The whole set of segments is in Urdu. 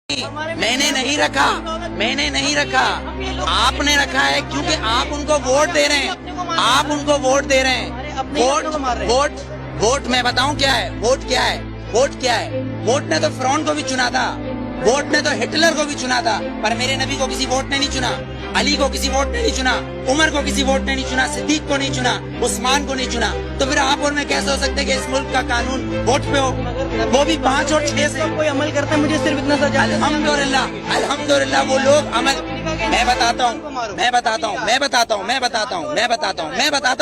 میں نے نہیں رکھا، میں نے نہیں رکھا، آپ نے رکھا ہے کیونکہ آپ ان کو ووٹ دے رہے ہیں، آپ ان کو ووٹ دے رہے ہیں۔ ووٹ میں بتاؤں کیا ہے، ووٹ کیا ہے، ووٹ کیا ہے؟ ووٹ نے تو فرعون کو بھی چنا تھا، ووٹ نے تو ہٹلر کو بھی چنا تھا، پر میرے نبی کو کسی ووٹ نے نہیں چنا، علی کو کسی ووٹ نے نہیں چنا، عمر کو کسی ووٹ نے نہیں چنا، صدیق کو نہیں چنا، عثمان کو نہیں چنا۔ تو پھر آپ اور میں کیسے ہو سکتے کہ اس ملک کا قانون ووٹ پہ ہو، وہ بھی 5 اور 6 سے؟ کوئی عمل کرتا ہے، مجھے صرف اتنا سا جاننا ہے۔ الحمدللہ الحمدللہ وہ لوگ عمل، میں بتاتا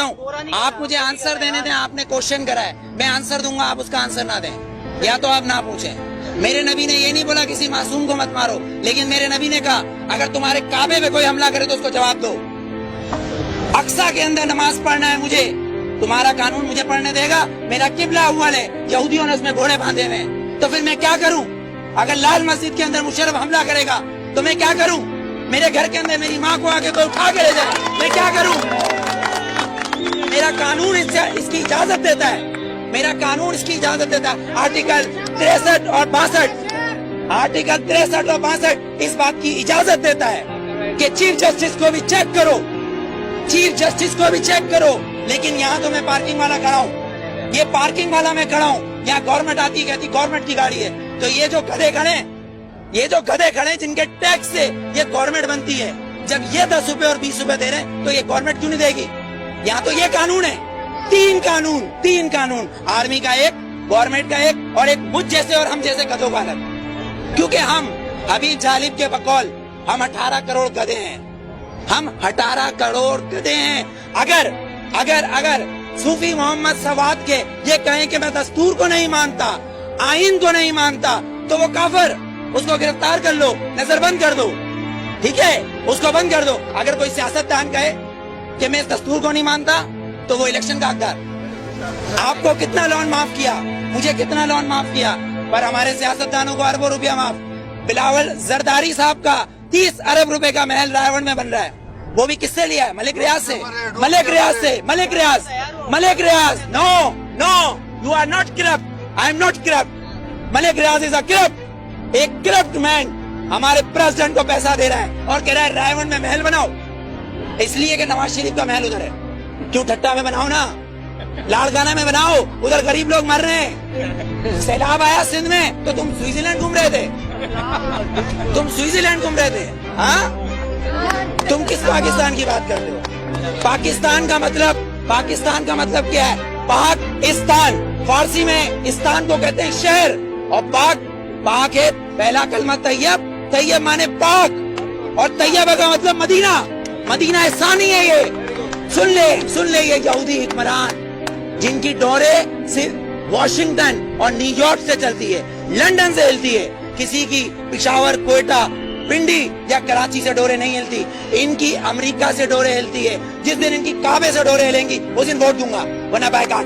ہوں، آپ مجھے آنسر دینے دیں، آپ نے کوشچن کرا ہے، میں آنسر دوں گا، آپ اس کا آنسر نہ دیں، یا تو آپ نہ پوچھیں۔ میرے نبی نے یہ نہیں بولا کسی معصوم کو مت مارو، لیکن میرے نبی نے کہا اگر تمہارے کعبے پہ کوئی حملہ کرے تو اس کو جواب دو۔ اقصی کے اندر نماز پڑھنا ہے مجھے، تمہارا قانون مجھے پڑھنے دے گا؟ میرا قبلہ اول ہے، یہودیوں نے اس میں گھوڑے باندھے ہوئے ہیں، تو پھر میں کیا کروں؟ اگر لال مسجد کے اندر مشرف حملہ کرے گا تو میں کیا کروں؟ میرے گھر کے اندر میری ماں کو آگے کوئی اٹھا کے لے جائے، میں کیا کروں؟ میرا قانون اس کی اجازت دیتا ہے، میرا قانون اس کی اجازت دیتا ہے۔ آرٹیکل 63 اور 62 اس بات کی اجازت دیتا ہے کہ چیف جسٹس کو بھی چیک کرو، چیف جسٹس کو بھی چیک کرو۔ لیکن یہاں تو میں پارکنگ والا کھڑا ہوں، یہ پارکنگ والا میں کھڑا ہوں، یہاں گورنمنٹ آتی کہتی گورنمنٹ کی گاڑی ہے، تو یہ جو گدھے کھڑے ہیں جن کے ٹیکس سے یہ گورنمنٹ بنتی ہے، جب یہ 10 روپے اور 20 روپے دے رہے ہیں تو یہ گورنمنٹ کیوں نہیں دے گی؟ یہاں تو یہ قانون ہے، تین قانون، آرمی کا ایک، گورنمنٹ کا ایک، اور ایک مجھ جیسے اور ہم جیسے گدھوں کا الگ۔ کیونکہ ہم حبیب جالب کے بقول ہم 18 کروڑ گدھے ہیں، ہم 18 کروڑ گدھے ہیں۔ اگر صوفی محمد سواد کے یہ کہیں کہ میں دستور کو نہیں مانتا، آئین کو نہیں مانتا، تو وہ کافر، اس کو گرفتار کر لو، نظر بند کر دو، ٹھیک ہے، اس کو بند کر دو۔ اگر کوئی سیاستدان کہے کہ میں اس دستور کو نہیں مانتا تو وہ الیکشن کا حقدار۔ آپ کو کتنا لون معاف کیا، مجھے کتنا لون معاف کیا، پر ہمارے سیاستدانوں کو اربوں روپیہ معاف۔ بلاول زرداری صاحب کا 30 ارب روپے کا محل رائے گنج میں بن رہا ہے، وہ بھی کس سے لیا ہے؟ ملک ریاض سے، Malik Riaz. No you are not corrupt, I am not corrupt, Malik Riaz is a corrupt, ایک کرپٹ مین ہمارے پریزیڈنٹ کو پیسہ دے رہا ہے اور کہہ رہا ہے رائے گنج میں محل بناؤ، اس لیے کہ نواز شریف کا محل ادھر ہے۔ کیوں ٹھٹا میں بناؤ نا، لاڑکانہ میں بناؤ، ادھر غریب لوگ مر رہے ہیں۔ سیلاب آیا سندھ میں تو تم سوئٹزرلینڈ گھوم رہے تھے، ہاں؟ تم کس پاکستان کی بات کرتے ہو؟ پاکستان کا مطلب کیا ہے؟ پاکستان، فارسی میں استان کو کہتے ہیں شہر، اور پاک ہے پہلا کلمہ طیب مانے پاک، اور طیبہ کا مطلب مدینہ ثانی ہے۔ یہ سن لے یہ یہودی حکمران جن کی ڈورے صرف واشنگٹن اور نیو یارک سے چلتی ہے، لندن سے ہلتی ہے، کسی کی پشاور، کوئٹہ، پنڈی یا کراچی سے ڈورے نہیں ہلتی، ان کی امریکہ سے ڈورے ہلتی ہے۔ جس دن ان کی کعبے سے ڈورے ہلیں گی اس دن ووٹ دوں گا، ورنہ بائیکاٹ۔